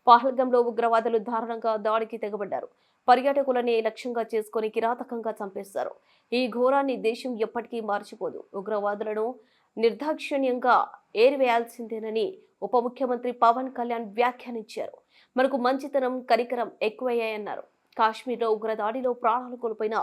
పహల్గాంలో ఉగ్రవాదులు దారుణంగా దాడికి తెగబడ్డారు. పర్యాటకులని లక్ష్యంగా చేసుకుని కిరాతకంగా చంపేశారు. ఈ ఘోరాన్ని దేశం ఎప్పటికీ మర్చిపోదు. ఉగ్రవాదులను నిర్దాక్షిణ్యంగా ఏరివేయాల్సిందేనని ఉప ముఖ్యమంత్రి పవన్ కళ్యాణ్ వ్యాఖ్యానించారు. మనకు మంచితనం, కనికరం ఎక్కువయ్యాయన్నారు. కాశ్మీర్లో ఉగ్రదాడిలో ప్రాణాలు కోల్పోయిన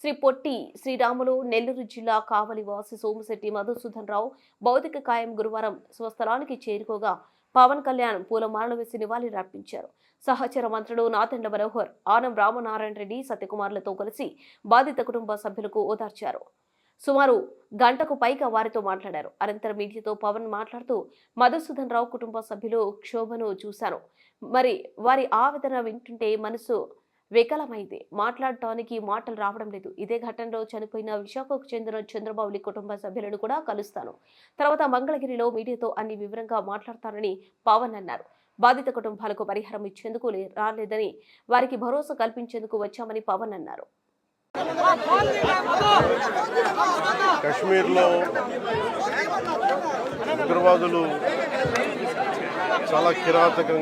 శ్రీ పొట్టి శ్రీరాములు నెల్లూరు జిల్లా కావలి వాసి సోమిశెట్టి మధుసూదన్ రావు భౌతిక కాయం గురువారం స్వస్థలానికి చేరుకోగా పవన్ కళ్యాణ్ పూలమాలలు వేసి నివాళులర్పించారు. సహచర మంత్రులు నాదెండ్ల మనోహర్, ఆనం రామనారాయణ రెడ్డి, సత్యకుమార్లతో కలిసి బాధిత కుటుంబ సభ్యులకు ఓదార్చారు. సుమారు గంటకు పైగా వారితో మాట్లాడారు. అనంతరం మీడియాతో పవన్ మాట్లాడుతూ, మధుసూదన్ రావు కుటుంబ సభ్యులు క్షోభను చూశాను. మరి వారి ఆవేదన వింటుంటే మనసు వికలమైంది. మాట్లాడటానికి మాటలు రావడం లేదు. ఇదే ఘటనలో చనిపోయిన విశాఖకు చెందిన చంద్రబాబు కుటుంబ సభ్యులను కూడా కలుస్తాను. తర్వాత మంగళగిరిలో మీడియాతో అన్ని వివరంగా మాట్లాడతానని పవన్ అన్నారు. బాధిత కుటుంబాలకు పరిహారం ఇచ్చేందుకు రాలేదని వారికి భరోసా కల్పించేందుకు వచ్చామని పవన్ అన్నారు. కశ్మీర్లో ఉగ్రవాదులు చాలా కిరాతకులు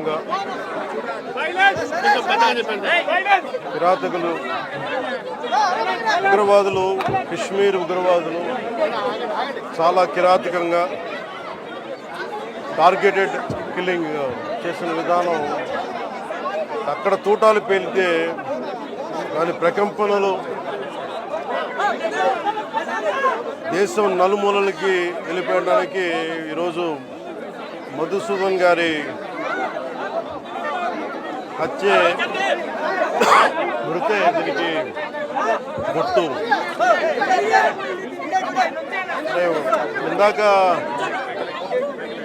కశ్మీర్ ఉగ్రవాదులు చాలా కిరాతకంగా టార్గెటెడ్ కిల్లింగ్ చేసిన విధానం అక్కడ తూటాలు పేలితే దాని ప్రకంపనలు దేశం నలుమూలలకి వెళ్ళిపోవడానికి ఈరోజు మధుసూదన్ గారి హత్య మృతే దీనికి గుర్తు. ఇందాక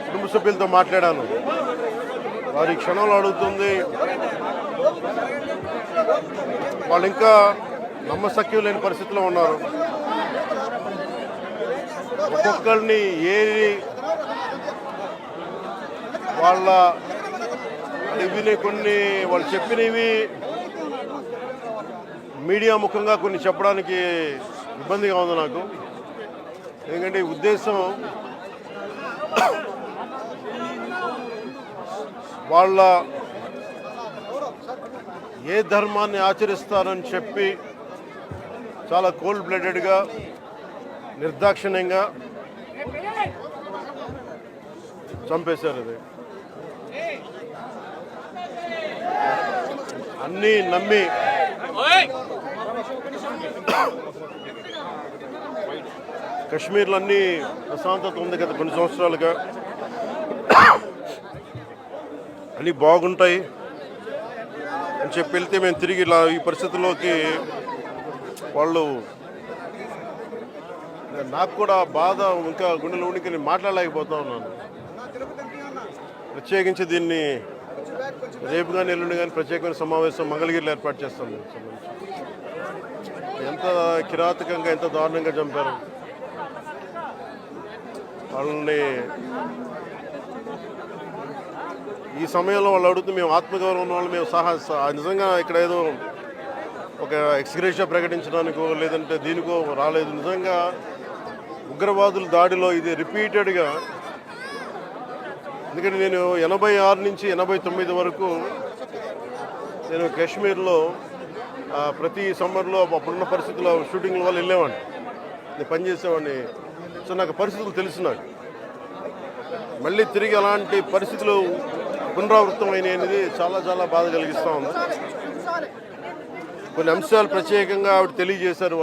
కుటుంబ సభ్యులతో మాట్లాడాను. వారి క్షణంలో అడుగుతుంది, వాళ్ళు ఇంకా నమ్మశక్యం లేని పరిస్థితిలో ఉన్నారు. ఒక్కొక్కరిని ఏరి వాళ్ళ ఇవి కొన్ని వాళ్ళు చెప్పినవి మీడియా ముఖంగా కొన్ని చెప్పడానికి ఇబ్బందిగా ఉంది నాకు. ఎందుకంటే ఈ ఉద్దేశం వాళ్ళ ఏ ధర్మాన్ని ఆచరిస్తారని చెప్పి చాలా కోల్డ్ బ్లడెడ్గా నిర్దాక్షిణ్యంగా చంపేశారు. అది అన్నీ నమ్మి కశ్మీర్లో అన్నీ ప్రశాంతత ఉంది గత కొన్ని సంవత్సరాలుగా, అన్నీ బాగుంటాయి అని చెప్పి వెళ్తే మేము తిరిగి ఇలా ఈ పరిస్థితుల్లోకి వాళ్ళు, నాకు కూడా బాధ, ఇంకా గుండెలో ఉనికి నేను మాట్లాడలేకపోతా ఉన్నాను. ప్రత్యేకించి దీన్ని రేపు కానీ ఎల్లుండి కానీ ప్రత్యేకమైన సమావేశం మంగళగిరిలో ఏర్పాటు చేస్తాం. ఎంత కిరాతకంగా, ఎంత దారుణంగా చంపారు వాళ్ళని. ఈ సమయంలో వాళ్ళు అడుగుతూ మేము ఆత్మగౌరవం ఉన్న వాళ్ళు మేము నిజంగా ఇక్కడ ఏదో ఒక ఎక్స్గ్రేషియా ప్రకటించడానికో లేదంటే దీనికో రాలేదు. నిజంగా ఉగ్రవాదుల దాడిలో ఇది రిపీటెడ్గా, ఎందుకంటే నేను 86 నుంచి 89 వరకు నేను కాశ్మీర్లో ప్రతి సమ్మర్లో అప్పుడున్న పరిస్థితుల్లో షూటింగ్ల వల్ల వెళ్ళేవాడిని, నేను పనిచేసేవాడిని. సో నాకు పరిస్థితులు తెలుసు. నాకు మళ్ళీ తిరిగి అలాంటి పరిస్థితులు పునరావృతం అయినాయి అనేది చాలా చాలా బాధ కలిగిస్తూ ఉంది. కొన్ని అంశాలు ప్రత్యేకంగా ఆవిడ తెలియజేశారు.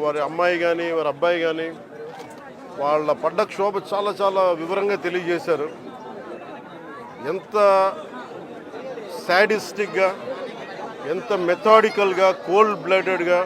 వారి అమ్మాయి కానీ వారి అబ్బాయి కానీ వాళ్ళ పడ్డ క్షోభ చాలా చాలా వివరంగా తెలియజేశారు. ఎంత శాడిస్టిక్గా, ఎంత మెథాడికల్గా, కోల్డ్ బ్లడెడ్గా